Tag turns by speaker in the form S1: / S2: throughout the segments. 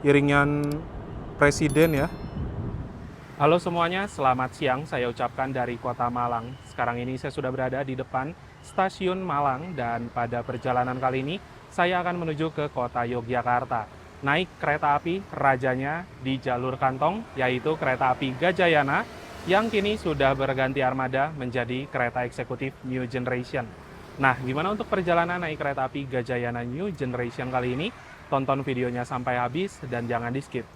S1: iringan presiden ya. Halo semuanya, selamat siang. Saya ucapkan dari Kota Malang. Sekarang ini saya sudah berada di depan Stasiun Malang dan pada perjalanan kali ini saya akan menuju ke Kota Yogyakarta. Naik kereta api rajanya di jalur kantong, yaitu kereta api Gajayana yang kini sudah berganti armada menjadi kereta eksekutif New Generation. Nah, gimana untuk perjalanan naik kereta api Gajayana New Generation kali ini? Tonton videonya sampai habis dan jangan di-skip.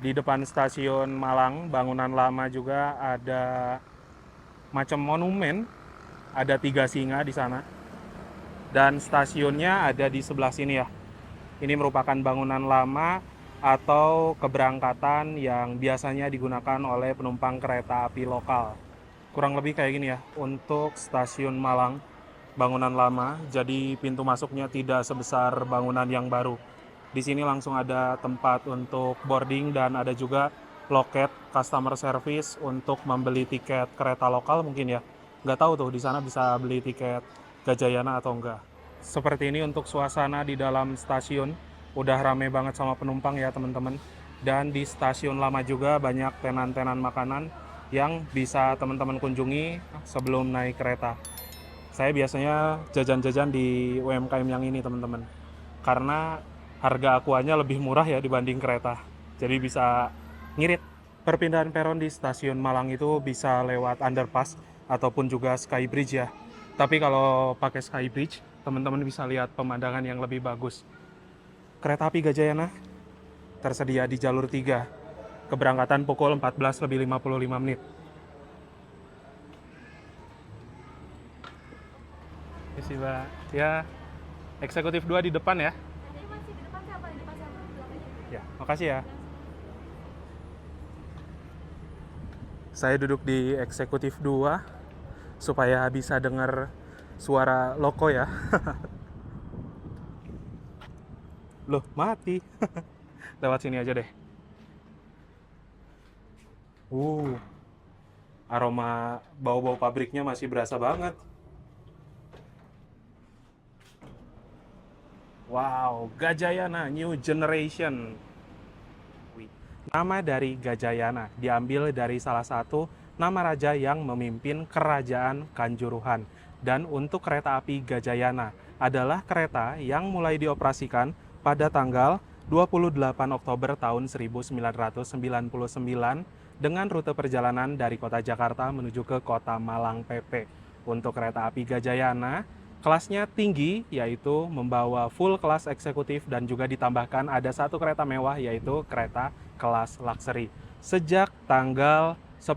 S1: Di depan stasiun Malang, bangunan lama juga ada macam monumen, ada 3 singa di sana. Dan stasiunnya ada di sebelah sini ya. Ini merupakan bangunan lama atau keberangkatan yang biasanya digunakan oleh penumpang kereta api lokal. Kurang lebih kayak gini ya, untuk stasiun Malang, bangunan lama, jadi pintu masuknya tidak sebesar bangunan yang baru. Di sini langsung ada tempat untuk boarding dan ada juga loket customer service untuk membeli tiket kereta lokal mungkin ya. Nggak tahu tuh di sana bisa beli tiket Gajayana atau enggak. Seperti ini untuk suasana di dalam stasiun. Udah rame banget sama penumpang ya teman-teman. Dan di stasiun lama juga banyak tenan-tenan makanan yang bisa teman-teman kunjungi sebelum naik kereta. Saya biasanya jajan-jajan di UMKM yang ini teman-teman. Karena harga akuanya lebih murah ya dibanding kereta. Jadi bisa ngirit. Perpindahan peron di stasiun Malang itu bisa lewat underpass ataupun juga skybridge ya. Tapi kalau pakai skybridge, teman-teman bisa lihat pemandangan yang lebih bagus. Kereta api Gajayana tersedia di jalur 3. Keberangkatan pukul 14.55. Ini sih, Mbak. Ya, eksekutif 2 di depan ya.
S2: Jadi masih di depan siapa? Di depan siapa? Belakang aja.
S1: Ya, makasih ya. Saya duduk di eksekutif 2 supaya bisa dengar suara loko ya. Loh, mati. Lewat sini aja deh. Uh, aroma bau-bau pabriknya masih berasa banget. Wow, Gajayana New Generation. Nama dari Gajayana diambil dari salah satu nama raja yang memimpin kerajaan Kanjuruhan. Dan untuk kereta api Gajayana adalah kereta yang mulai dioperasikan pada tanggal 28 Oktober tahun 1999 dengan rute perjalanan dari kota Jakarta menuju ke kota Malang PP. Untuk kereta api Gajayana, kelasnya tinggi, yaitu membawa full kelas eksekutif dan juga ditambahkan ada satu kereta mewah, yaitu kereta kelas luxury. Sejak tanggal 10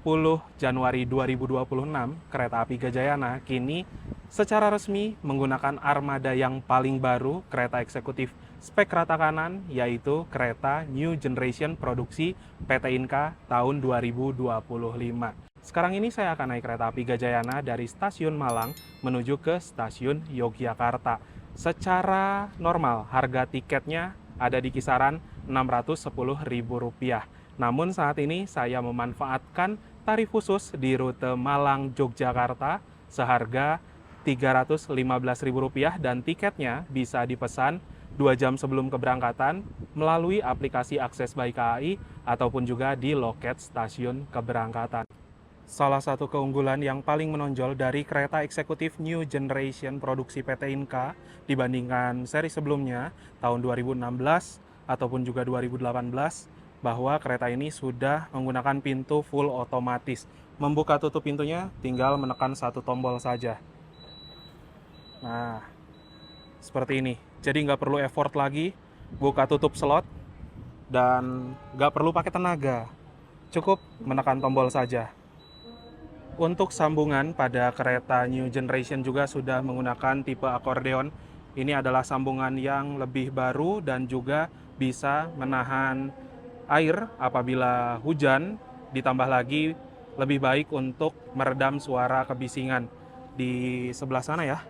S1: Januari 2026, kereta api Gajayana kini secara resmi menggunakan armada yang paling baru kereta eksekutif spek rata kanan, yaitu kereta New Generation produksi PT Inka tahun 2025. Sekarang ini saya akan naik kereta api Gajayana dari stasiun Malang menuju ke stasiun Yogyakarta. Secara normal, harga tiketnya ada di kisaran Rp610.000. Namun saat ini saya memanfaatkan tarif khusus di rute Malang-Yogyakarta seharga Rp315.000 dan tiketnya bisa dipesan 2 jam sebelum keberangkatan melalui aplikasi Akses by KAI ataupun juga di loket stasiun keberangkatan. Salah satu keunggulan yang paling menonjol dari kereta eksekutif New Generation produksi PT Inka dibandingkan seri sebelumnya tahun 2016 ataupun juga 2018 bahwa kereta ini sudah menggunakan pintu full otomatis. Membuka tutup pintunya tinggal menekan satu tombol saja. Nah, seperti ini. Jadi nggak perlu effort lagi buka tutup slot dan nggak perlu pakai tenaga. Cukup menekan tombol saja. Untuk sambungan pada kereta New Generation juga sudah menggunakan tipe akordeon. Ini adalah sambungan yang lebih baru dan juga bisa menahan air apabila hujan, ditambah lagi lebih baik untuk meredam suara kebisingan. Di sebelah sana ya,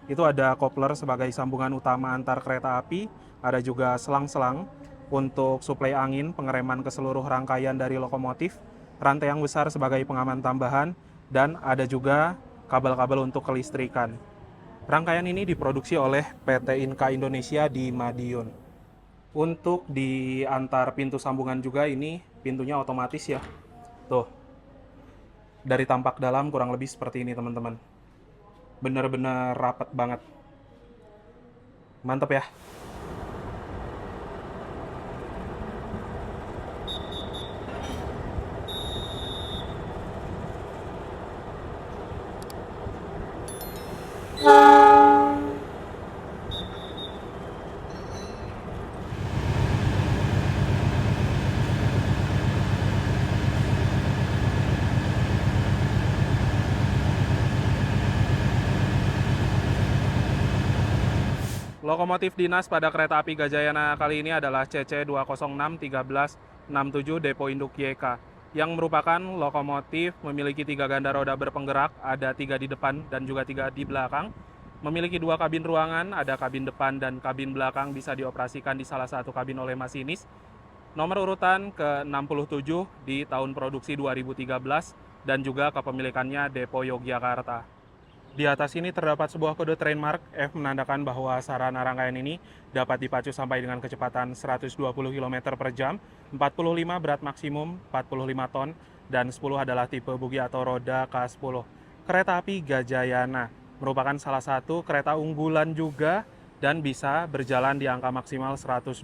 S1: itu ada kopler sebagai sambungan utama antar kereta api, ada juga selang-selang untuk suplai angin, pengereman ke seluruh rangkaian dari lokomotif, rantai yang besar sebagai pengaman tambahan, dan ada juga kabel-kabel untuk kelistrikan. Rangkaian ini diproduksi oleh PT Inka Indonesia di Madiun. Untuk di antar pintu sambungan juga ini pintunya otomatis ya. Tuh, dari tampak dalam kurang lebih seperti ini teman-teman. Bener-bener rapet banget. Mantep ya. Lokomotif dinas pada kereta api Gajayana kali ini adalah CC 206-1367 Depo Induk YK, yang merupakan lokomotif memiliki 3 ganda roda berpenggerak, ada 3 di depan dan juga 3 di belakang. Memiliki 2 kabin ruangan, ada kabin depan dan kabin belakang, bisa dioperasikan di salah satu kabin oleh masinis. Nomor urutan ke-67 di tahun produksi 2013 dan juga kepemilikannya Depo Yogyakarta. Di atas ini terdapat sebuah kode train mark F menandakan bahwa sarana rangkaian ini dapat dipacu sampai dengan kecepatan 120 km per jam, 45 berat maksimum, 45 ton, dan 10 adalah tipe bogi atau roda K10. Kereta api Gajayana merupakan salah satu kereta unggulan juga dan bisa berjalan di angka maksimal 120.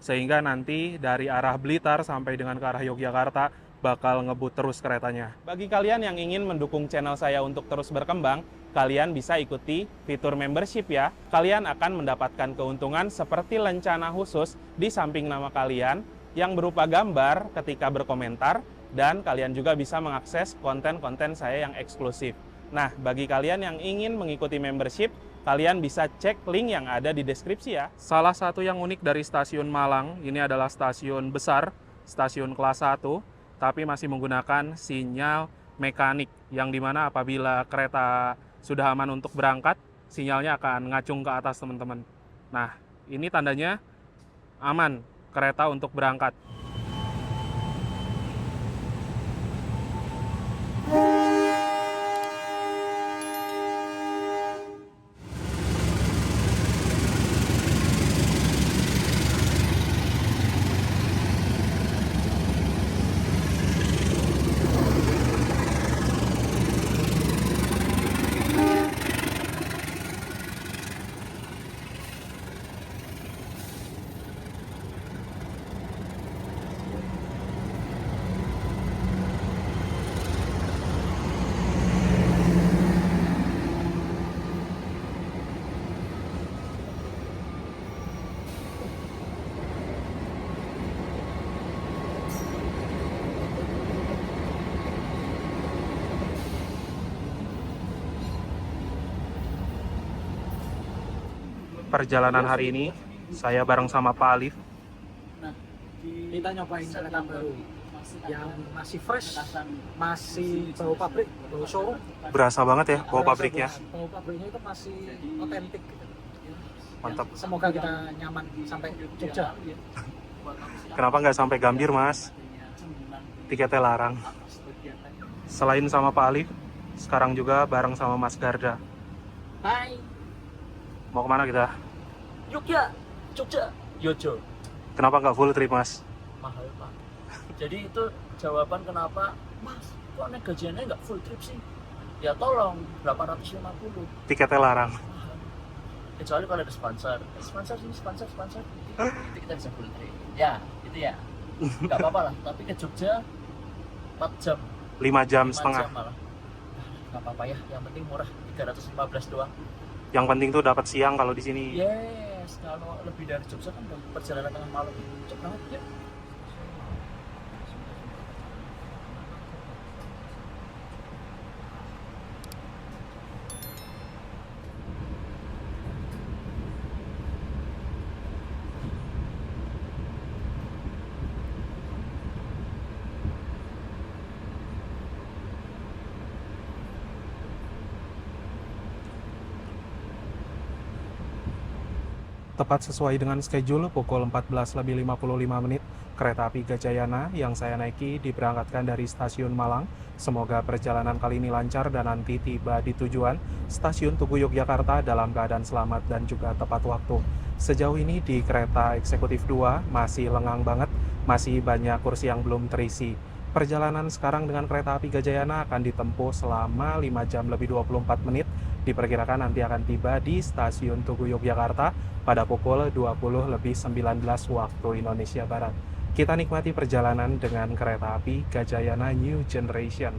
S1: Sehingga nanti dari arah Blitar sampai dengan ke arah Yogyakarta bakal ngebut terus keretanya. Bagi kalian yang ingin mendukung channel saya untuk terus berkembang, kalian bisa ikuti fitur membership ya. Kalian akan mendapatkan keuntungan seperti lencana khusus di samping nama kalian yang berupa gambar ketika berkomentar, dan kalian juga bisa mengakses konten-konten saya yang eksklusif. Nah, bagi kalian yang ingin mengikuti membership, kalian bisa cek link yang ada di deskripsi ya. Salah satu yang unik dari stasiun Malang, ini adalah stasiun besar, stasiun kelas 1, tapi masih menggunakan sinyal mekanik, yang dimana apabila kereta sudah aman untuk berangkat, sinyalnya akan ngacung ke atas teman-teman. Nah, ini tandanya aman kereta untuk berangkat. Perjalanan hari ini saya bareng sama Pak Alif.
S3: Nah, kita nyobain kereta baru yang masih fresh, masih bau pabrik, bau showroom.
S1: Berasa banget ya bau pabriknya.
S3: Bau pabriknya itu masih otentik gitu.
S1: Mantap.
S3: Semoga kita nyaman sampai Jogja.
S1: Kenapa nggak sampai Gambir, Mas? Tiketnya larang. Selain sama Pak Alif, sekarang juga bareng sama Mas Garda.
S3: Hai,
S1: Mau kemana kita?
S3: Jogja, Jogja, Yojo.
S1: Kenapa nggak full trip, Mas?
S4: Mahal pak. Jadi itu jawaban kenapa mas kok naik gajiannya nggak full trip sih, ya tolong 850
S1: Tiketnya larang.
S4: mahal. Kecuali kalau ada sponsor sini sponsor itu kita bisa full trip ya, itu ya nggak apa-apa lah. Tapi ke Jogja 4 jam
S1: 5 jam
S4: 5
S1: setengah.
S4: jam malah nggak apa-apa ya, yang penting murah 315 doang.
S1: Yang penting tuh dapat siang kalau di sini.
S4: Yes, kalau lebih dari Jogja kan perjalanan tengah malam cepet banget ya.
S1: Tepat sesuai dengan schedule pukul 14.55 kereta api Gajayana yang saya naiki diberangkatkan dari stasiun Malang. Semoga perjalanan kali ini lancar dan nanti tiba di tujuan stasiun Tugu Yogyakarta dalam keadaan selamat dan juga tepat waktu. Sejauh ini di kereta eksekutif 2 masih lengang banget, masih banyak kursi yang belum terisi. Perjalanan sekarang dengan kereta api Gajayana akan ditempuh selama 5 jam lebih 24 menit. Diperkirakan nanti akan tiba di stasiun Tugu Yogyakarta pada pukul 20.19 waktu Indonesia Barat. Kita nikmati perjalanan dengan kereta api Gajayana New Generation.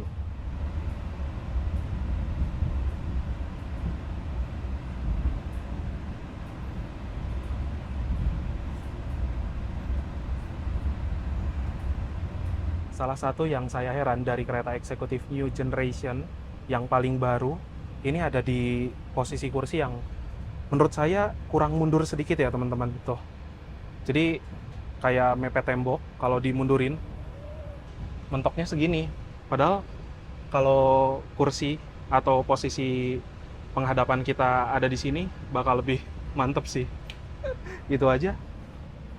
S1: Salah satu yang saya heran dari kereta eksekutif New Generation yang paling baru, ini ada di posisi kursi yang menurut saya kurang mundur sedikit ya teman-teman. Tuh. Jadi kayak mepet tembok, kalau dimundurin mentoknya segini. Padahal kalau kursi atau posisi penghadapan kita ada di sini bakal lebih mantep sih. Gitu aja.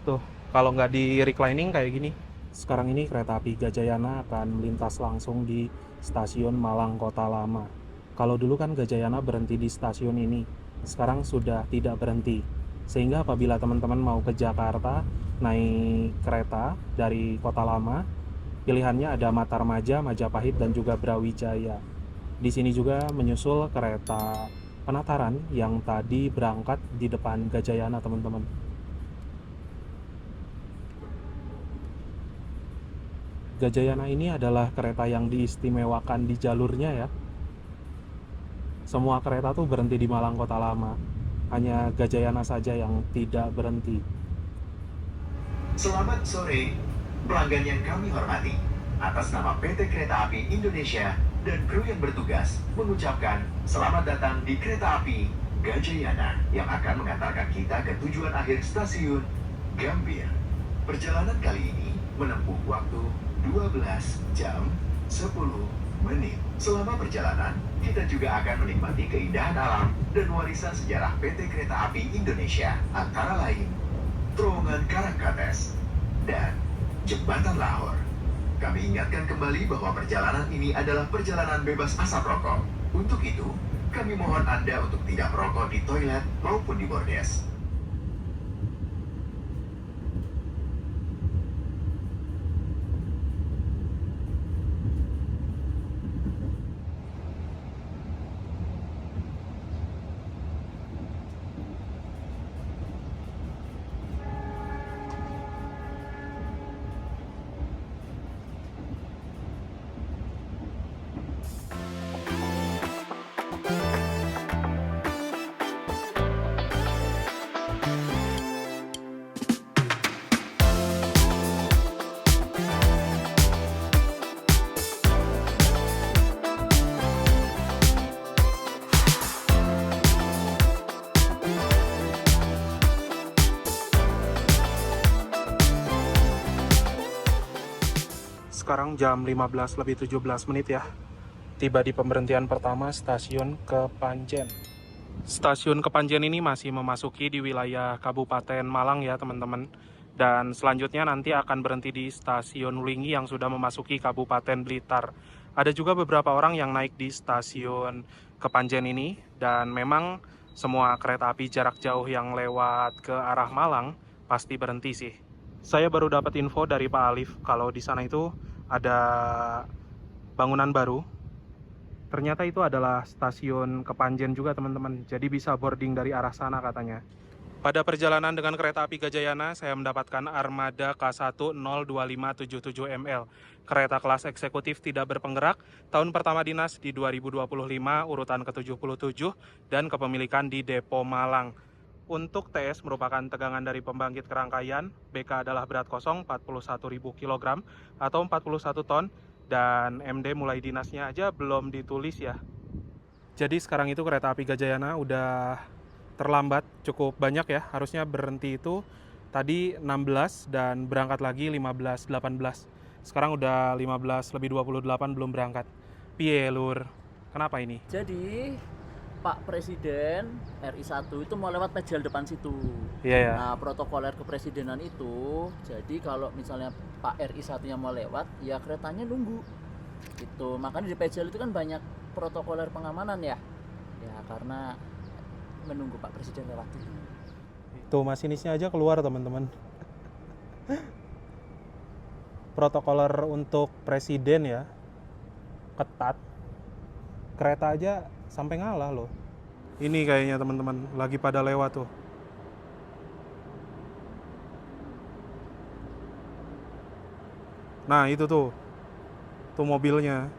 S1: Tuh, kalau nggak di reclining kayak gini. Sekarang ini kereta api Gajayana akan melintas langsung di stasiun Malang Kota Lama. Kalau dulu kan Gajayana berhenti di stasiun ini, sekarang sudah tidak berhenti. Sehingga apabila teman-teman mau ke Jakarta naik kereta dari Kota Lama, pilihannya ada Matarmaja, Majapahit, dan juga Brawijaya. Di sini juga menyusul kereta Penataran yang tadi berangkat di depan Gajayana, teman-teman. Gajayana ini adalah kereta yang diistimewakan di jalurnya ya. Semua kereta tuh berhenti di Malang Kota Lama. Hanya Gajayana saja yang tidak berhenti.
S5: Selamat sore, pelanggan yang kami hormati. Atas nama PT Kereta Api Indonesia dan kru yang bertugas mengucapkan selamat datang di Kereta Api Gajayana yang akan mengantarkan kita ke tujuan akhir stasiun Gambir. Perjalanan kali ini menempuh waktu 12 jam 10 menit. Selama perjalanan, kita juga akan menikmati keindahan alam dan warisan sejarah PT Kereta Api Indonesia, antara lain Terowongan Karangkates dan Jembatan Lahor. Kami ingatkan kembali bahwa perjalanan ini adalah perjalanan bebas asap rokok. Untuk itu, kami mohon Anda untuk tidak merokok di toilet maupun di bordes.
S1: Sekarang jam 15.17 ya. Tiba di pemberhentian pertama stasiun Kepanjen. Stasiun Kepanjen ini masih memasuki di wilayah Kabupaten Malang ya teman-teman. Dan selanjutnya nanti akan berhenti di stasiun Wlingi yang sudah memasuki Kabupaten Blitar. Ada juga beberapa orang yang naik di stasiun Kepanjen ini. Dan memang semua kereta api jarak jauh yang lewat ke arah Malang pasti berhenti sih. Saya baru dapat info dari Pak Alif kalau di sana itu ada bangunan baru. Ternyata itu adalah stasiun Kepanjen juga teman-teman. Jadi bisa boarding dari arah sana katanya. Pada perjalanan dengan kereta api Gajayana, saya mendapatkan armada K1025777ML. Kereta kelas eksekutif tidak berpenggerak, tahun pertama dinas di 2025, urutan ke-77, dan kepemilikan di Depo Malang. Untuk TS merupakan tegangan dari pembangkit kerangkaian, BK adalah berat kosong 41.000 kg atau 41 ton, dan MD mulai dinasnya aja belum ditulis ya. Jadi sekarang itu kereta api Gajayana udah terlambat cukup banyak ya, harusnya berhenti itu tadi 16 dan berangkat lagi 15.18. Sekarang udah 15.28 belum berangkat. Piye lur? Kenapa ini?
S3: Jadi
S4: Pak Presiden RI 1 itu mau lewat pejal depan situ.
S1: Iya ya.
S4: Nah, protokoler kepresidenan itu, jadi kalau misalnya Pak RI 1-nya mau lewat, ya keretanya nunggu. Itu makanya di pejal itu kan banyak protokoler pengamanan ya. Ya karena menunggu Pak Presiden lewat dulu.
S1: Tuh masinisnya aja keluar teman-teman. Protokoler untuk presiden ya ketat. Kereta aja sampai ngalah loh. Ini kayaknya teman-teman lagi pada lewat tuh. Nah itu tuh mobilnya.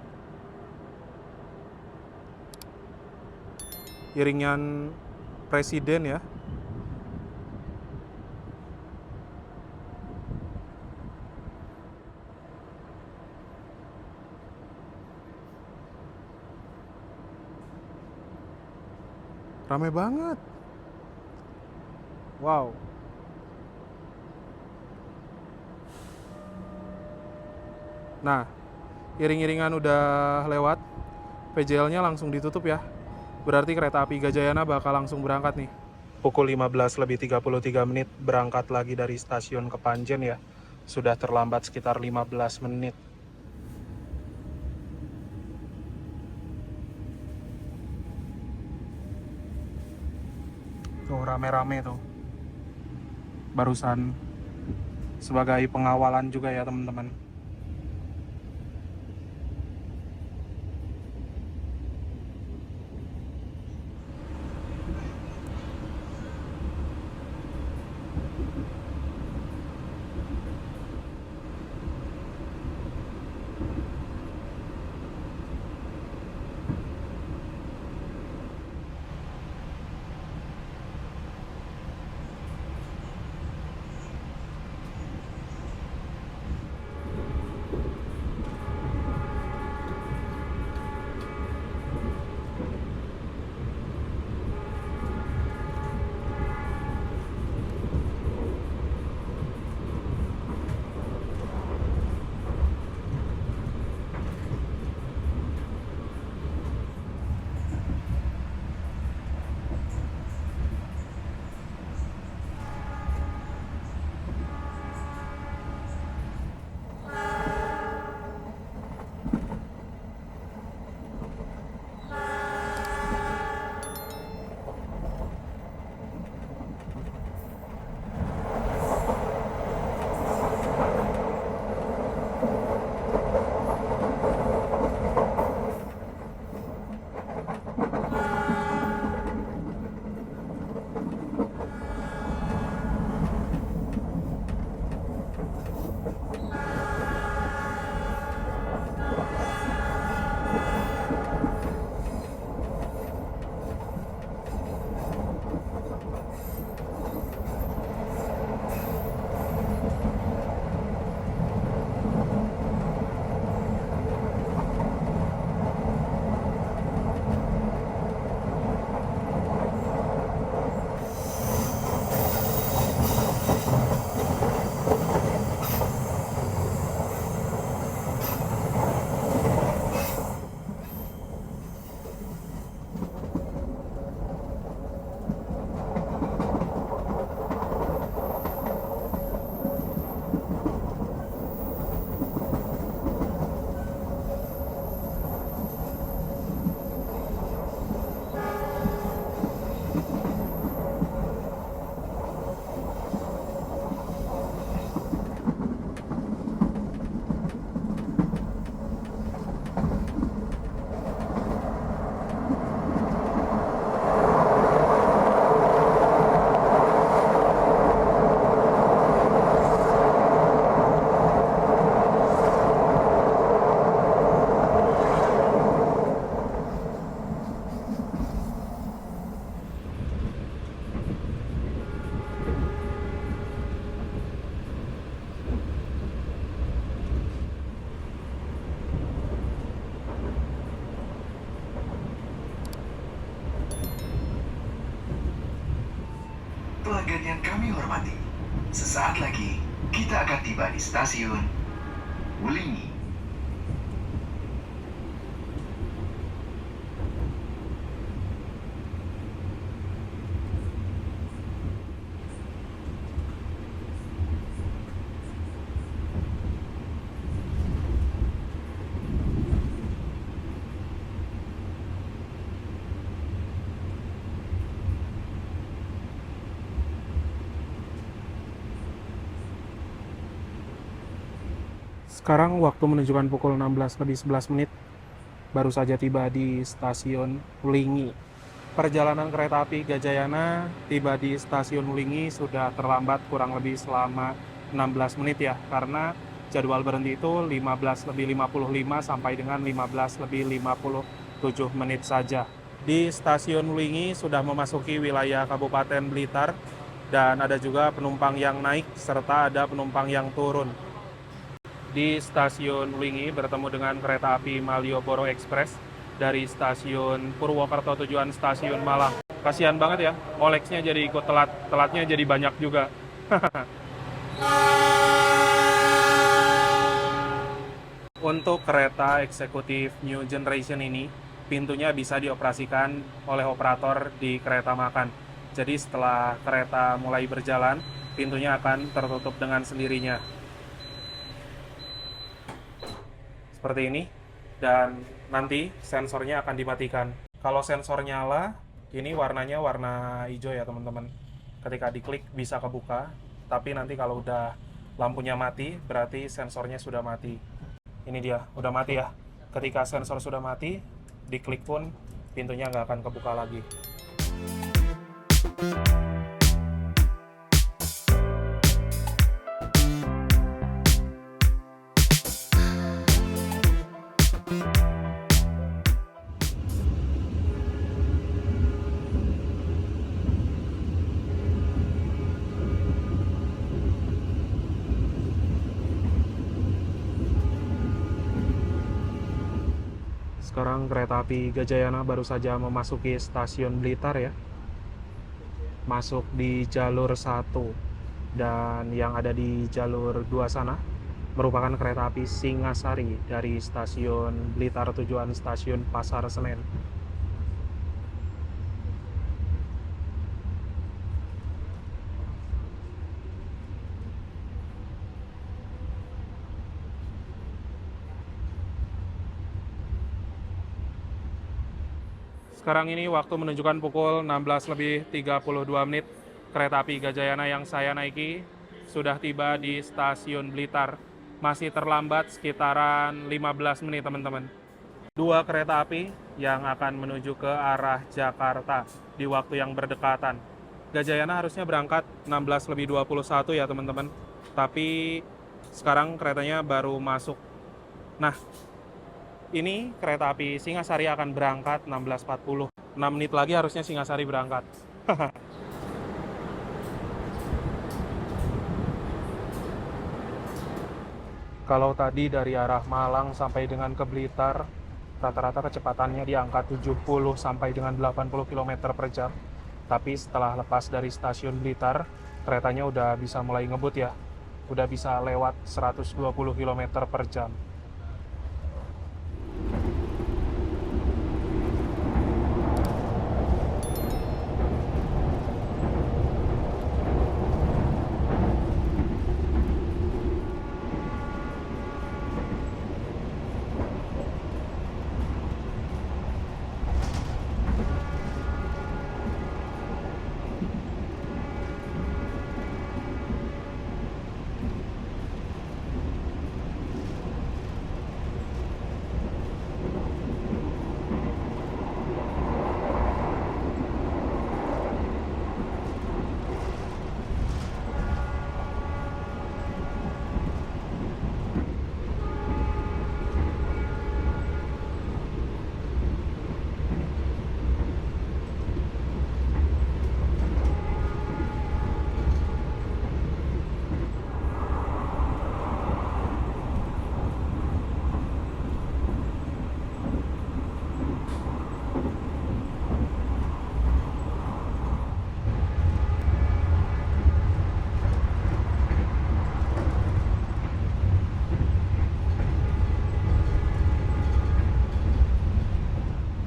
S1: Iringan presiden ya. Ramai banget. Wow. Nah, iring-iringan udah lewat, PJL-nya langsung ditutup ya. Berarti kereta api Gajayana bakal langsung berangkat nih. Pukul 15:33 berangkat lagi dari stasiun Kepanjen ya. Sudah terlambat sekitar 15 menit. Tuh rame-rame tuh. Barusan sebagai pengawalan juga ya teman-teman.
S5: Pelanggan yang kami hormati, sesaat lagi kita akan tiba di stasiun Wulingi.
S1: Sekarang waktu menunjukkan pukul 16:11. Baru saja tiba di stasiun Wlingi. Perjalanan kereta api Gajayana tiba di stasiun Wlingi sudah terlambat kurang lebih selama 16 menit ya, karena jadwal berhenti itu 15:55 sampai dengan 15:57 menit saja. Di stasiun Wlingi sudah memasuki wilayah Kabupaten Blitar dan ada juga penumpang yang naik serta ada penumpang yang turun. Di stasiun Wlingi bertemu dengan kereta api Malioboro Express dari stasiun Purwokerto tujuan stasiun Malang. Kasihan banget ya, Molexnya jadi ikut telat, telatnya jadi banyak juga. Untuk kereta eksekutif New Generation ini, pintunya bisa dioperasikan oleh operator di kereta makan. Jadi setelah kereta mulai berjalan, pintunya akan tertutup dengan sendirinya. Seperti ini, dan nanti sensornya akan dimatikan. Kalau sensor nyala, ini warnanya warna hijau ya teman-teman. Ketika diklik bisa kebuka, tapi nanti kalau udah lampunya mati, berarti sensornya sudah mati. Ini dia, udah mati ya. Ketika sensor sudah mati, diklik pun pintunya nggak akan kebuka lagi. Sekarang kereta api Gajayana baru saja memasuki stasiun Blitar ya. Masuk di jalur 1 dan yang ada di jalur 2 sana merupakan kereta api Singasari dari stasiun Blitar tujuan stasiun Pasar Senen. Sekarang ini waktu menunjukkan pukul 16:32. Kereta api Gajayana yang saya naiki sudah tiba di stasiun Blitar. Masih terlambat sekitaran 15 menit teman-teman. Dua kereta api yang akan menuju ke arah Jakarta di waktu yang berdekatan. Gajayana harusnya berangkat 16:21 ya teman-teman. Tapi sekarang keretanya baru masuk. Nah, ini kereta api Singasari akan berangkat 16:40. 6 menit lagi harusnya Singasari berangkat. Kalau tadi dari arah Malang sampai dengan ke Blitar, rata-rata kecepatannya di angka 70 sampai dengan 80 km per jam. Tapi setelah lepas dari stasiun Blitar, keretanya udah bisa mulai ngebut ya. Udah bisa lewat 120 km per jam.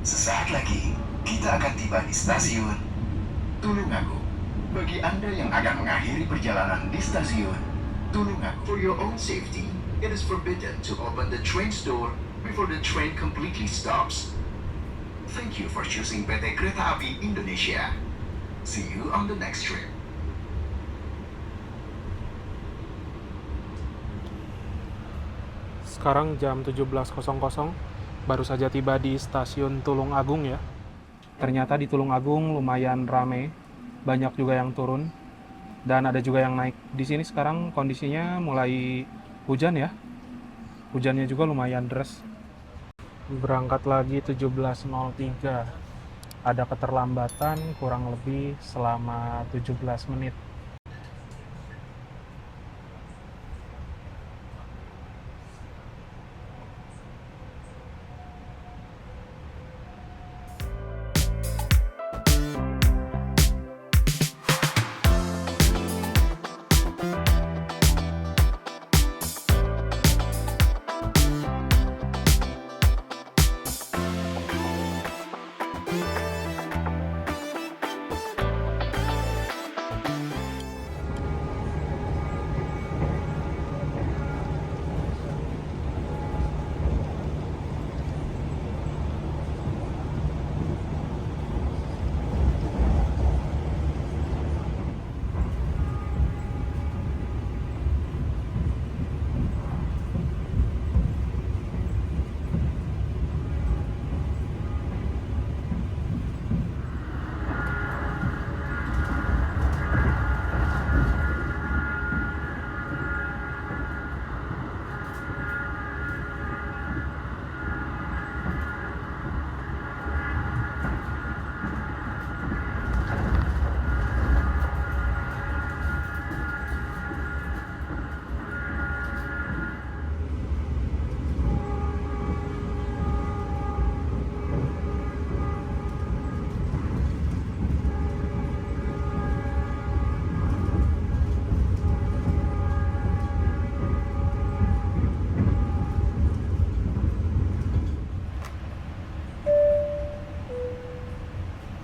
S5: Sesaat lagi, kita akan tiba di stasiun Tulungagung. Bagi Anda yang akan mengakhiri perjalanan di stasiun Tulungagung, for your own safety, it is forbidden to open the train's door before the train completely stops. Thank you for choosing PT Kereta Api Indonesia. See you on the next trip.
S1: Sekarang jam 17.00, baru saja tiba di stasiun Tulung Agung ya. Ternyata di Tulung Agung lumayan rame, banyak juga yang turun dan ada juga yang naik. Di sini sekarang kondisinya mulai hujan ya. Hujannya juga lumayan deras. Berangkat lagi 17.03. Ada keterlambatan kurang lebih selama 17 menit.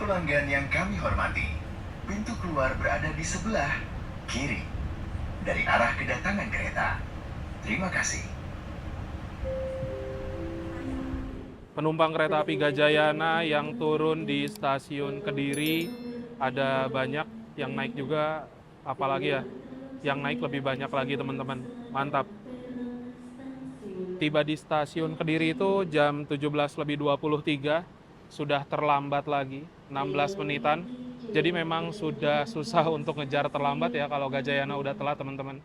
S5: Pelanggan yang kami hormati, pintu keluar berada di sebelah kiri dari arah kedatangan kereta. Terima kasih.
S1: Penumpang kereta api Gajayana yang turun di stasiun Kediri ada banyak, yang naik juga apalagi ya. Yang naik lebih banyak lagi teman-teman. Mantap. Tiba di stasiun Kediri itu jam 17.23, sudah terlambat lagi 16 menitan. Jadi memang sudah susah untuk ngejar terlambat ya kalau Gajayana udah telat teman-teman.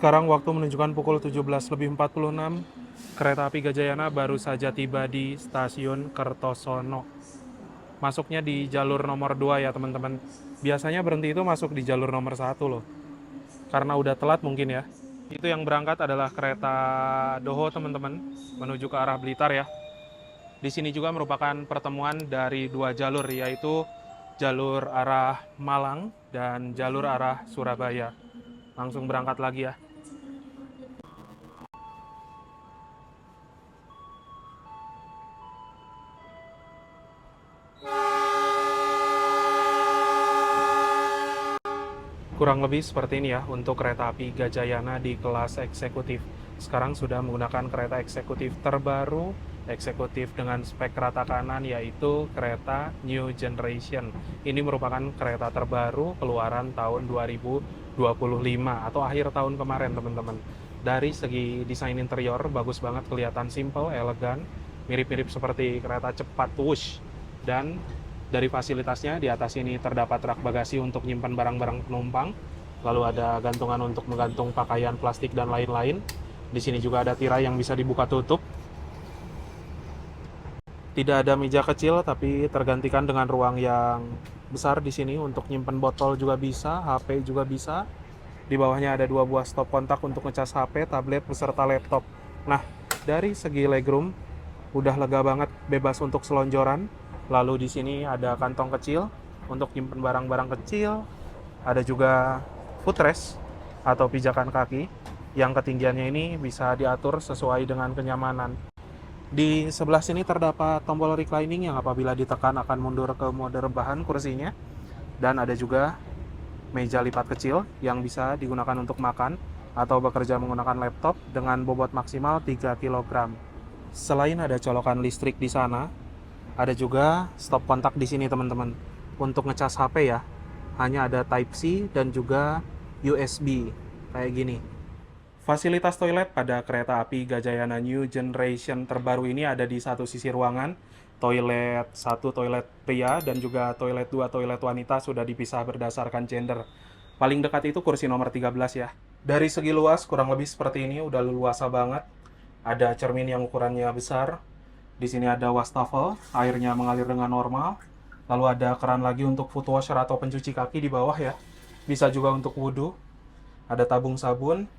S1: Sekarang waktu menunjukkan pukul 17.46. Kereta api Gajayana baru saja tiba di stasiun Kertosono. Masuknya di jalur nomor 2 ya teman-teman. Biasanya berhenti itu masuk di jalur nomor 1 loh. Karena udah telat mungkin ya. Itu yang berangkat adalah kereta Doho teman-teman, menuju ke arah Blitar ya. Di sini juga merupakan pertemuan dari 2 jalur, yaitu jalur arah Malang dan jalur arah Surabaya. Langsung berangkat lagi ya. Kurang lebih seperti ini ya untuk kereta api Gajayana di kelas eksekutif. Sekarang sudah menggunakan kereta eksekutif terbaru, eksekutif dengan spek rata kanan, yaitu kereta New Generation. Ini merupakan kereta terbaru keluaran tahun 2025 atau akhir tahun kemarin teman-teman. Dari segi desain interior bagus banget, kelihatan simple, elegan, mirip-mirip seperti kereta cepat Wush. Dan dari fasilitasnya, di atas ini terdapat rak bagasi untuk menyimpan barang-barang penumpang. Lalu ada gantungan untuk menggantung pakaian, plastik, dan lain-lain. Di sini juga ada tirai yang bisa dibuka tutup. Tidak ada meja kecil, tapi tergantikan dengan ruang yang besar di sini untuk nyimpan botol juga bisa, HP juga bisa. Di bawahnya ada 2 buah stop kontak untuk ngecas HP, tablet, beserta laptop. Nah, dari segi legroom, udah lega banget, bebas untuk selonjoran. Lalu di sini ada kantong kecil untuk nyimpen barang-barang kecil. Ada juga footrest atau pijakan kaki yang ketinggiannya ini bisa diatur sesuai dengan kenyamanan. Di sebelah sini terdapat tombol reclining yang apabila ditekan akan mundur ke mode rebahan kursinya. Dan ada juga meja lipat kecil yang bisa digunakan untuk makan atau bekerja menggunakan laptop dengan bobot maksimal 3 kg. Selain ada colokan listrik di sana, ada juga stop kontak di sini teman-teman. Untuk ngecas HP ya, hanya ada Type-C dan juga USB kayak gini. Fasilitas toilet pada kereta api Gajayana New Generation terbaru ini ada di satu sisi ruangan. Toilet 1 toilet pria dan juga toilet 2 toilet wanita sudah dipisah berdasarkan gender. Paling dekat itu kursi nomor 13 ya. Dari segi luas kurang lebih seperti ini, udah luasa banget. Ada cermin yang ukurannya besar. Di sini ada wastafel, airnya mengalir dengan normal. Lalu ada keran lagi untuk foot washer atau pencuci kaki di bawah ya. Bisa juga untuk wudhu. Ada tabung sabun,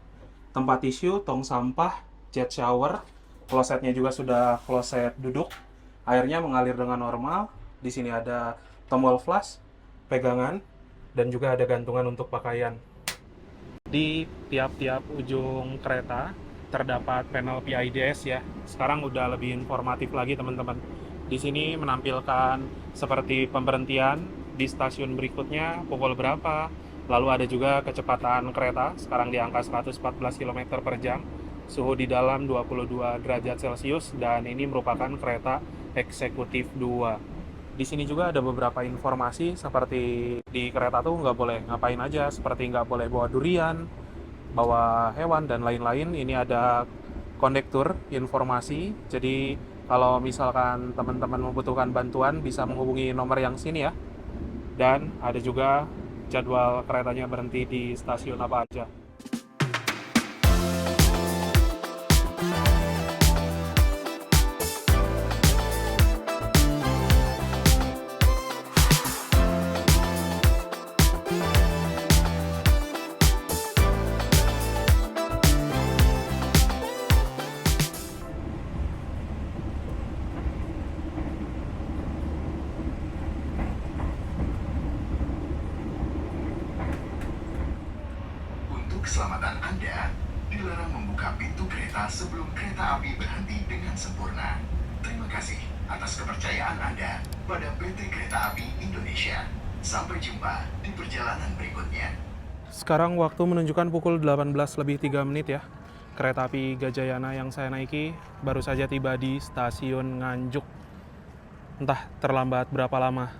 S1: tempat tisu, tong sampah, jet shower. Klosetnya juga sudah kloset duduk. Airnya mengalir dengan normal. Di sini ada tombol flush, pegangan, dan juga ada gantungan untuk pakaian. Di tiap-tiap ujung kereta terdapat panel PIDS ya. Sekarang udah lebih informatif lagi teman-teman. Di sini menampilkan seperti pemberhentian di stasiun berikutnya, pukul berapa. Lalu ada juga kecepatan kereta, sekarang di angka 114 km per jam. Suhu di dalam 22 derajat Celcius dan ini merupakan kereta eksekutif 2. Di sini juga ada beberapa informasi seperti di kereta tuh nggak boleh ngapain aja, seperti nggak boleh bawa durian, bawa hewan dan lain-lain. Ini ada kondektur informasi, jadi kalau misalkan teman-teman membutuhkan bantuan bisa menghubungi nomor yang sini ya. Dan ada juga jadwal keretanya berhenti di stasiun apa aja.
S5: Keselamatan Anda, dilarang membuka pintu kereta sebelum kereta api berhenti dengan sempurna. Terima kasih atas kepercayaan Anda pada PT Kereta Api Indonesia. Sampai jumpa di perjalanan berikutnya.
S1: Sekarang waktu menunjukkan pukul 18:03 ya. Kereta api Gajayana yang saya naiki baru saja tiba di stasiun Nganjuk. Entah terlambat berapa lama.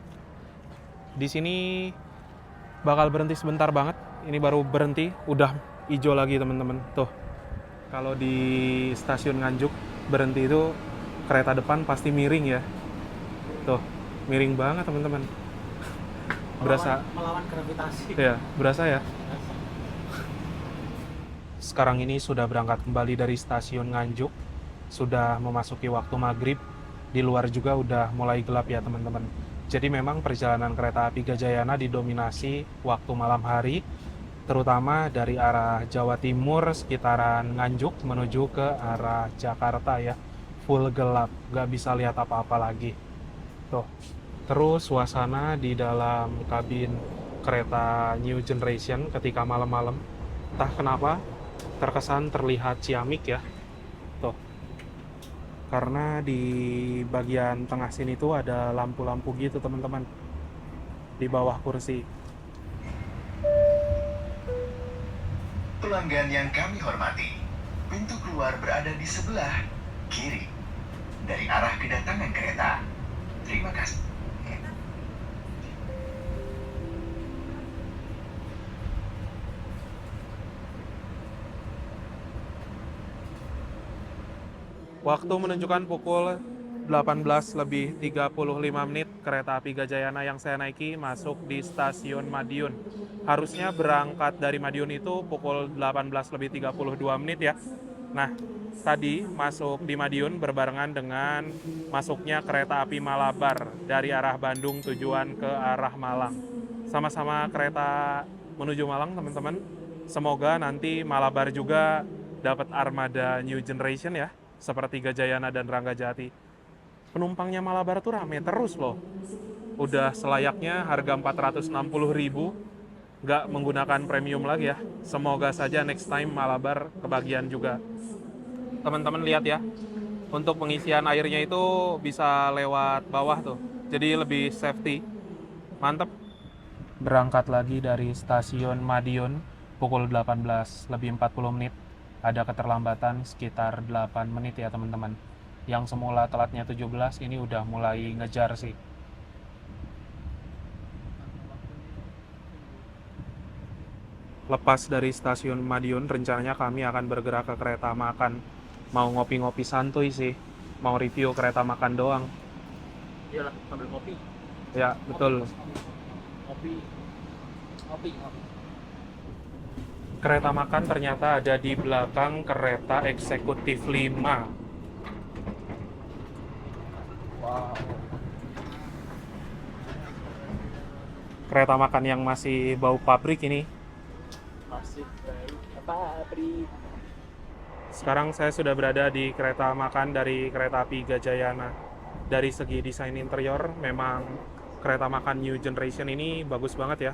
S1: Di sini bakal berhenti sebentar banget. Ini baru berhenti, udah hijau lagi teman-teman. Tuh, kalau di stasiun Nganjuk berhenti itu kereta depan pasti miring ya. Tuh, miring banget teman-teman. Berasa
S3: melawan gravitasi.
S1: ya, berasa ya. sekarang ini sudah berangkat kembali dari stasiun Nganjuk. Sudah memasuki waktu maghrib. Di luar juga udah mulai gelap ya teman-teman. Jadi memang perjalanan kereta api Gajayana didominasi waktu malam hari, terutama dari arah Jawa Timur sekitaran Nganjuk menuju ke arah Jakarta ya. Full gelap, nggak bisa lihat apa-apa lagi. Tuh. Terus suasana di dalam kabin kereta New Generation ketika malam-malam, entah kenapa terkesan terlihat ciamik ya. Tuh. Karena di bagian tengah sini tuh ada lampu-lampu gitu teman-teman di bawah kursi.
S5: Pelanggan yang kami hormati, pintu keluar berada di sebelah kiri dari arah kedatangan kereta. Terima kasih.
S1: Waktu menunjukkan pukul 18:35 kereta api Gajayana yang saya naiki masuk di stasiun Madiun. Harusnya berangkat dari Madiun itu pukul 18:32 ya. Nah, tadi masuk di Madiun berbarengan dengan masuknya kereta api Malabar dari arah Bandung tujuan ke arah Malang. Sama-sama kereta menuju Malang teman-teman. Semoga nanti Malabar juga dapat armada New Generation ya, seperti Gajayana dan Ranggajati. Penumpangnya Malabar tuh rame terus loh. Udah selayaknya harga 460.000, nggak menggunakan premium lagi ya. Semoga saja next time Malabar kebagian juga. Teman-teman lihat ya, untuk pengisian airnya itu bisa lewat bawah tuh. Jadi lebih safety. Mantep. Berangkat lagi dari stasiun Madiun pukul 18:40. Ada keterlambatan sekitar 8 menit ya teman-teman. Yang semula telatnya 17 ini udah mulai ngejar sih. Lepas dari stasiun Madiun, rencananya kami akan bergerak ke kereta makan. Mau ngopi-ngopi santuy sih. Mau review kereta makan doang.
S4: Iyalah, sambil kopi.
S1: Ya, betul.
S4: Kopi.
S1: Kereta makan ternyata ada di belakang kereta eksekutif 5.
S4: Wow.
S1: Kereta makan yang masih bau pabrik ini.
S4: Masih baru pabrik.
S1: Sekarang saya sudah berada di kereta makan dari kereta api Gajayana. Dari segi desain interior, memang kereta makan New Generation ini bagus banget ya.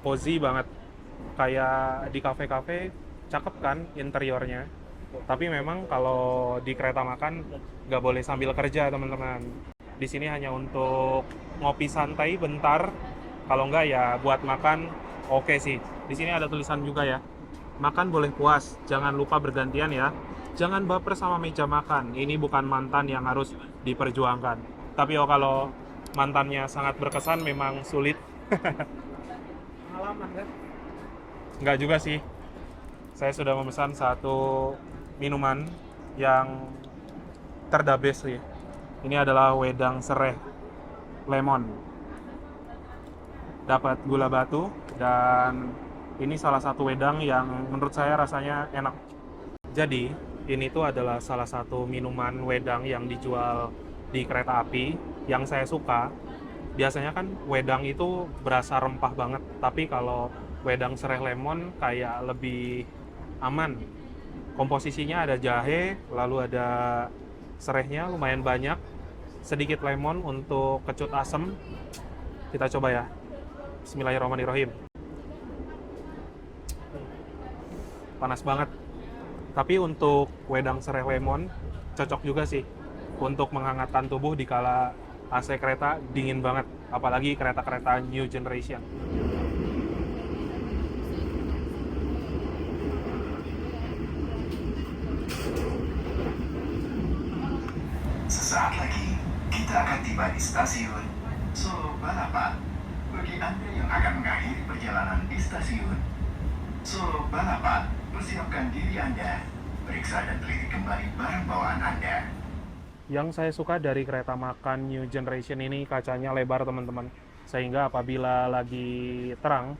S1: Cozy banget. Kayak di kafe-kafe, cakep kan interiornya. Tapi memang kalau di kereta makan nggak boleh sambil kerja teman-teman. Di sini hanya untuk ngopi santai bentar. Kalau nggak ya buat makan oke sih. Di sini ada tulisan juga ya. Makan boleh puas, jangan lupa bergantian ya. Jangan baper sama meja makan. Ini bukan mantan yang harus diperjuangkan. Tapi kalau mantannya sangat berkesan memang sulit.
S3: Pengalaman kan?
S1: Enggak juga sih. Saya sudah memesan satu minuman yang terdabes sih. Ini adalah wedang sereh lemon. Dapat gula batu dan ini salah satu wedang yang menurut saya rasanya enak. Jadi, ini tuh adalah salah satu minuman wedang yang dijual di kereta api yang saya suka. Biasanya kan wedang itu berasa rempah banget, tapi kalau wedang sereh lemon kayak lebih aman. Komposisinya ada jahe, lalu ada serehnya lumayan banyak, sedikit lemon untuk kecut asam. Kita coba ya. Bismillahirrahmanirrahim. Panas banget. Tapi untuk wedang sereh lemon cocok juga sih untuk menghangatkan tubuh di kala AC kereta dingin banget, apalagi kereta-kereta New Generation.
S5: Sesaat lagi, kita akan tiba di stasiun Solo Balapan. Bagi Anda yang akan mengakhiri perjalanan di stasiun Solo Balapan, persiapkan diri Anda. Periksa dan teliti kembali barang bawaan Anda.
S1: Yang saya suka dari kereta makan New Generation ini kacanya lebar teman-teman. Sehingga apabila lagi terang,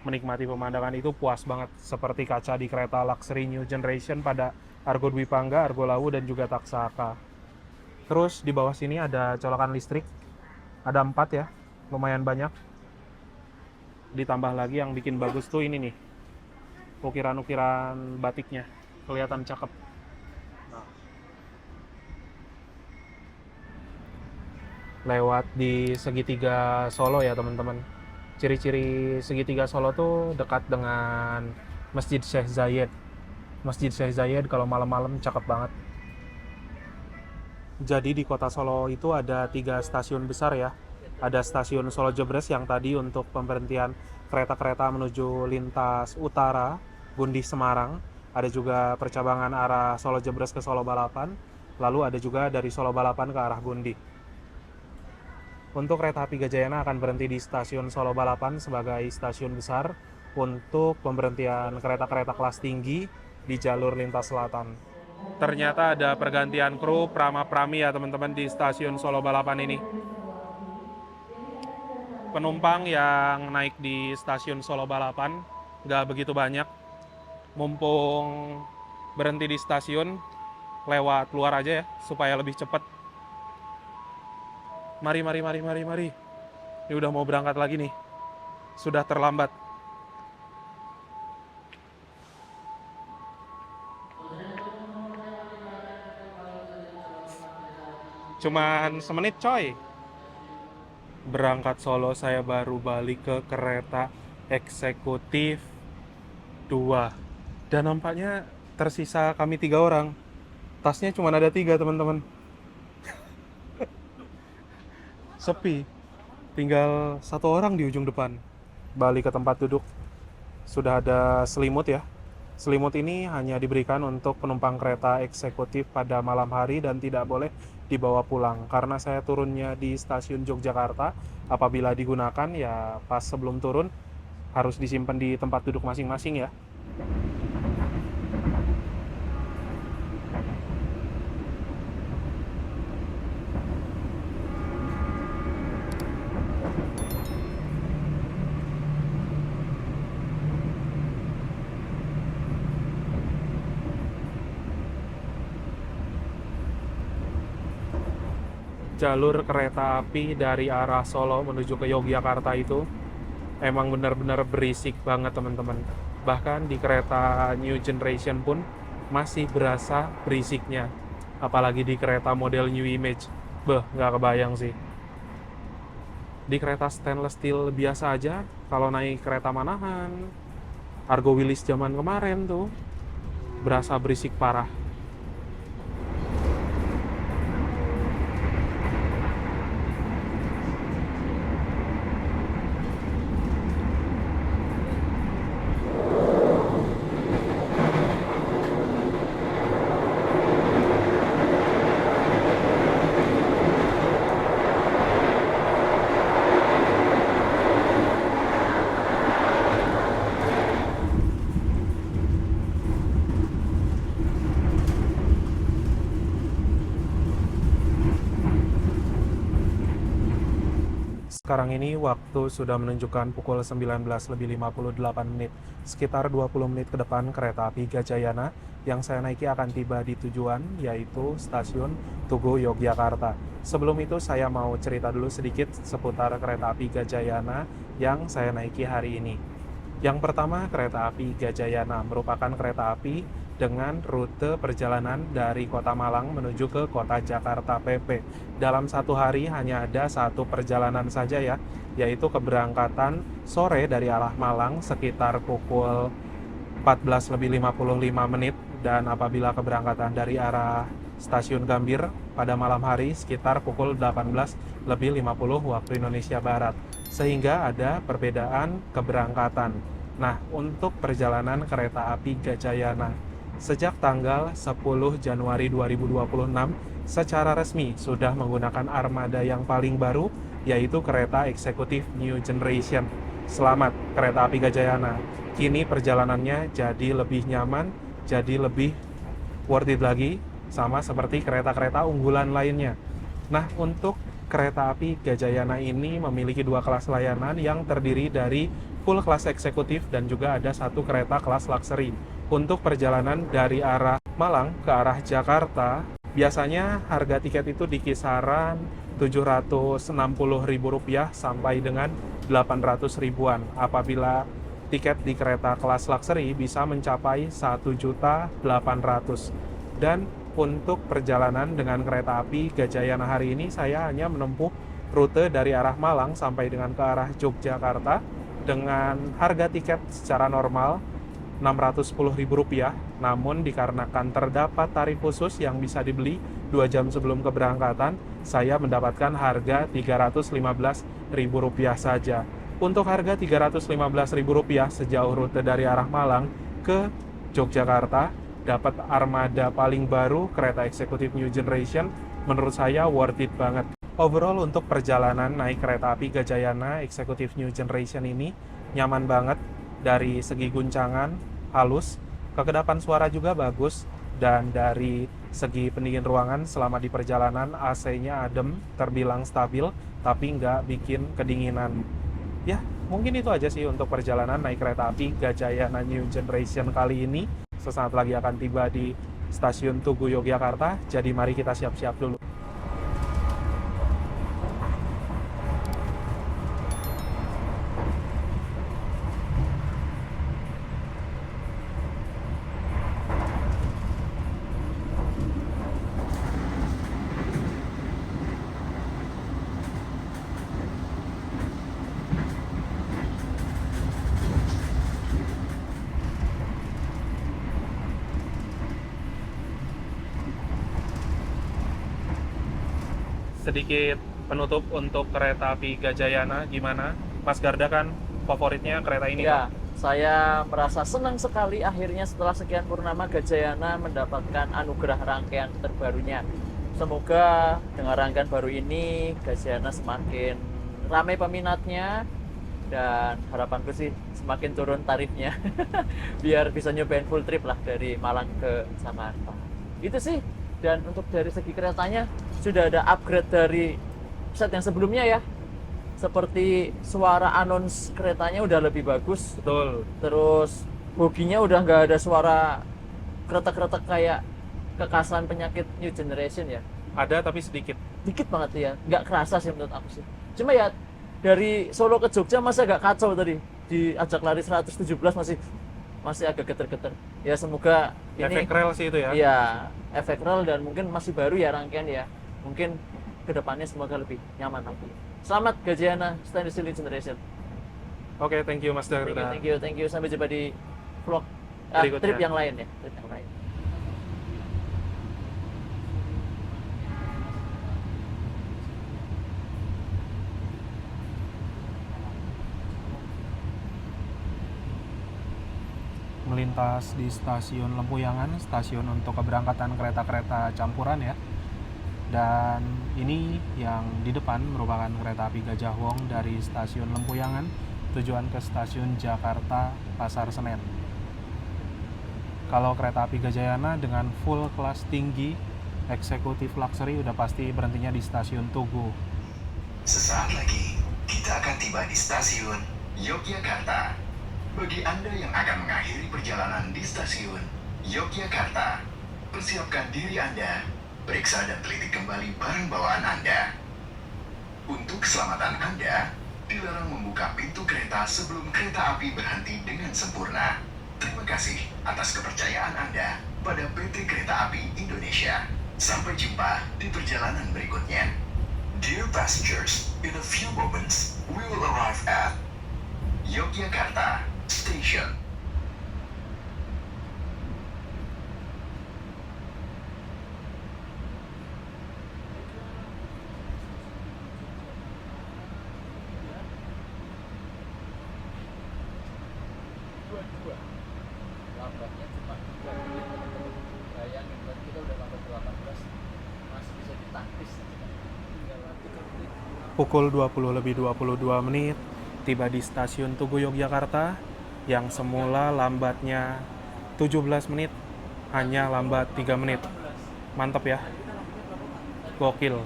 S1: menikmati pemandangan itu puas banget, seperti kaca di kereta luxury New Generation pada Argo Dwi Pangga, Argo Lawu, dan juga Taksaka. Terus di bawah sini ada colokan listrik, ada 4 ya, lumayan banyak. Ditambah lagi yang bikin bagus tuh ini nih, ukiran-ukiran batiknya, kelihatan cakep. Nah. Lewat di segitiga Solo ya teman-teman. Ciri-ciri segitiga Solo tuh dekat dengan Masjid Syekh Zayed. Masjid Syekh Zayed kalau malam-malam cakep banget. Jadi di kota Solo itu ada 3 stasiun besar ya. Ada stasiun Solo Jebres yang tadi untuk pemberhentian kereta-kereta menuju lintas utara, Gundi Semarang. Ada juga percabangan arah Solo Jebres ke Solo Balapan. Lalu ada juga dari Solo Balapan ke arah Gundi. Untuk kereta api Gajayana akan berhenti di stasiun Solo Balapan sebagai stasiun besar untuk pemberhentian kereta-kereta kelas tinggi di jalur lintas selatan. Ternyata ada pergantian kru Prama-Prami ya teman-teman di stasiun Solo Balapan ini. Penumpang yang naik di stasiun Solo Balapan nggak begitu banyak. Mumpung berhenti di stasiun, lewat luar aja ya supaya lebih cepat. Mari. Ini udah mau berangkat lagi nih. Sudah terlambat. Cuman semenit coy. Berangkat Solo saya baru balik ke kereta eksekutif 2. Dan nampaknya tersisa kami 3 orang. Tasnya cuma ada 3 teman-teman. Sepi. Tinggal 1 orang di ujung depan. Balik ke tempat duduk. Sudah ada selimut ya. Selimut ini hanya diberikan untuk penumpang kereta eksekutif pada malam hari dan tidak boleh dibawa pulang. Karena saya turunnya di stasiun Yogyakarta, apabila digunakan ya pas sebelum turun harus disimpan di tempat duduk masing-masing ya. Jalur kereta api dari arah Solo menuju ke Yogyakarta itu emang benar-benar berisik banget teman-teman. Bahkan di kereta New Generation pun masih berasa berisiknya. Apalagi di kereta model New Image. Nggak kebayang sih. Di kereta stainless steel biasa aja, kalau naik kereta Manahan, Argo Wilis zaman kemarin tuh, berasa berisik parah. Sekarang ini waktu sudah menunjukkan pukul 19.58 menit. Sekitar 20 menit ke depan kereta api Gajayana yang saya naiki akan tiba di tujuan, yaitu stasiun Tugu Yogyakarta. Sebelum itu saya mau cerita dulu sedikit seputar kereta api Gajayana yang saya naiki hari ini. Yang pertama, kereta api Gajayana merupakan kereta api dengan rute perjalanan dari Kota Malang menuju ke Kota Jakarta PP. Dalam 1 hari hanya ada 1 perjalanan saja ya, yaitu keberangkatan sore dari arah Malang sekitar pukul 14.55 menit, dan apabila keberangkatan dari arah Stasiun Gambir pada malam hari sekitar pukul 18.50 waktu Indonesia Barat. Sehingga ada perbedaan keberangkatan. Nah, untuk perjalanan kereta api Gajayana sejak tanggal 10 Januari 2026 secara resmi sudah menggunakan armada yang paling baru, yaitu kereta eksekutif New Generation. Selamat kereta api Gajayana. Kini perjalanannya jadi lebih nyaman, jadi lebih worth it lagi, sama seperti kereta-kereta unggulan lainnya. Nah, untuk kereta api Gajayana ini memiliki 2 kelas layanan yang terdiri dari full kelas eksekutif dan juga ada satu kereta kelas luxury. Untuk perjalanan dari arah Malang ke arah Jakarta, biasanya harga tiket itu di kisaran Rp760.000 sampai dengan Rp800.000-an. Apabila tiket di kereta kelas luxury bisa mencapai Rp1.800.000. Dan untuk perjalanan dengan kereta api Gajayana hari ini saya hanya menempuh rute dari arah Malang sampai dengan ke arah Yogyakarta dengan harga tiket secara normal Rp610.000, namun dikarenakan terdapat tarif khusus yang bisa dibeli 2 jam sebelum keberangkatan, saya mendapatkan harga Rp315.000 saja. Untuk harga Rp315.000 sejauh rute dari arah Malang ke Yogyakarta, dapat armada paling baru kereta eksekutif New Generation, menurut saya worth it banget. Overall untuk perjalanan naik kereta api Gajayana eksekutif New Generation ini nyaman banget. Dari segi guncangan halus, kekedapan suara juga bagus, dan dari segi pendingin ruangan selama di perjalanan AC-nya adem, terbilang stabil, tapi nggak bikin kedinginan. Ya, mungkin itu aja sih untuk perjalanan naik kereta api Gajayana New Generation kali ini. Sesaat lagi akan tiba di stasiun Tugu Yogyakarta, jadi mari kita siap-siap dulu. Sedikit penutup untuk kereta api Gajayana, gimana? Mas Garda kan favoritnya kereta ini.
S4: Ya, saya merasa senang sekali akhirnya setelah sekian purnama Gajayana mendapatkan anugerah rangkaian terbarunya. Semoga dengan rangkaian baru ini Gajayana semakin ramai peminatnya dan harapanku sih semakin turun tarifnya biar bisa nyobain full trip lah dari Malang ke Jakarta. Itu sih. Dan untuk dari segi keretanya sudah ada upgrade dari set yang sebelumnya ya. Seperti suara anons keretanya udah lebih bagus.
S1: Betul.
S4: Terus boginya udah nggak ada suara kretek-kretek kayak kekasan penyakit New Generation ya.
S1: Ada tapi sedikit.
S4: Dikit banget ya, nggak kerasa sih menurut aku sih. Cuma ya dari Solo ke Jogja masih agak kacau tadi. Diajak lari 117 masih agak geter-geter. Ya semoga ini
S1: Efek rel sih itu ya.
S4: iya, efek rel dan mungkin masih baru ya rangkaian ya. Mungkin kedepannya semoga lebih nyaman lagi. Selamat Gajayana Stainless Steel Generation.
S1: Oke, thank you Mas Garda.
S4: Thank you. Sampai jumpa di vlog
S1: Berikutnya.
S4: trip yang lain ya. Trip yang lain.
S1: Melintas di stasiun Lempuyangan, stasiun untuk keberangkatan kereta-kereta campuran ya. Dan ini yang di depan merupakan kereta api Gajah Wong dari stasiun Lempuyangan tujuan ke stasiun Jakarta Pasar Senen. Kalau kereta api Gajayana dengan full kelas tinggi eksekutif luxury udah pasti berhentinya di stasiun Tugu.
S5: Sesaat lagi, kita akan tiba di stasiun Yogyakarta. Bagi Anda yang akan mengakhiri perjalanan di stasiun Yogyakarta, persiapkan diri Anda, periksa dan teliti kembali barang bawaan Anda. Untuk keselamatan Anda, dilarang membuka pintu kereta sebelum kereta api berhenti dengan sempurna. Terima kasih atas kepercayaan Anda pada PT Kereta Api Indonesia. Sampai jumpa di perjalanan berikutnya. Dear passengers, in a few moments, we will arrive at Yogyakarta Station.
S4: Lambatnya cuma 3 menit. Bayangin berarti kita udah lambat 18, masih bisa ditangkis. Tinggal 3 menit.
S1: Pukul 20:22 tiba di stasiun Tugu Yogyakarta yang semula lambatnya 17 menit hanya lambat 3 menit. Mantap ya. Gokil.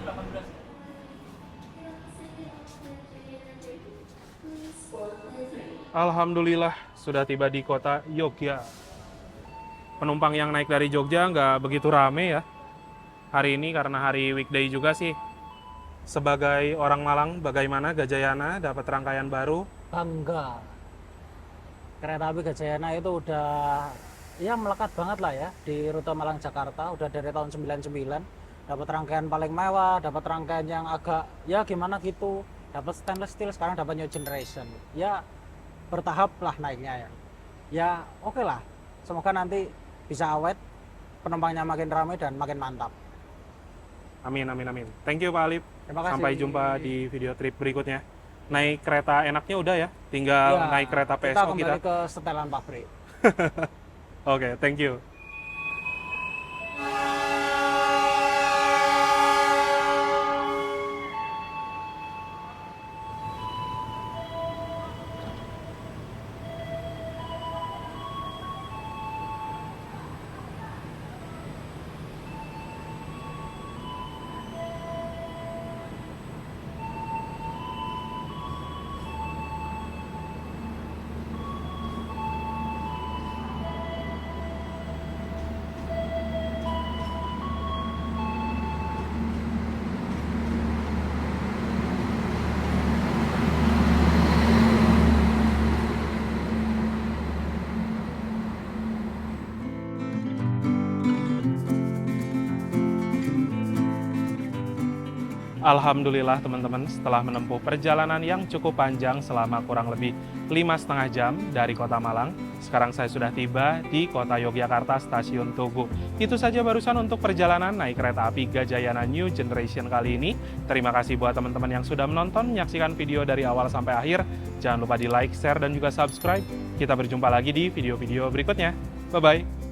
S1: Alhamdulillah sudah tiba di kota Yogyakarta. Penumpang yang naik dari Jogja nggak begitu rame ya hari ini karena hari weekday juga sih. Sebagai orang Malang, bagaimana Gajayana dapat rangkaian baru?
S3: Bangga. Kereta api Gajayana itu udah ya melekat banget lah ya di rute Malang Jakarta, udah dari tahun 99. Dapat rangkaian paling mewah, dapat rangkaian yang agak ya gimana gitu, dapat stainless steel, sekarang dapat new generation. Ya bertahap lah naiknya ya. Ya oke lah. Semoga nanti bisa awet, penumpangnya makin ramai dan makin mantap.
S1: Amin, amin, amin. Thank you Pak Alip.
S3: Terima kasih.
S1: Sampai jumpa di video trip berikutnya. Naik kereta enaknya udah ya, tinggal
S3: Ya,
S1: naik kereta
S3: kita
S1: PSO
S3: kembali ke setelan pabrik.
S1: Oke, thank you. Alhamdulillah teman-teman, setelah menempuh perjalanan yang cukup panjang selama kurang lebih 5,5 jam dari kota Malang, sekarang saya sudah tiba di kota Yogyakarta, stasiun Tugu. Itu saja barusan untuk perjalanan naik kereta api Gajayana New Generation kali ini. Terima kasih buat teman-teman yang sudah menonton, menyaksikan video dari awal sampai akhir. Jangan lupa di like, share, dan juga subscribe. Kita berjumpa lagi di video-video berikutnya. Bye-bye.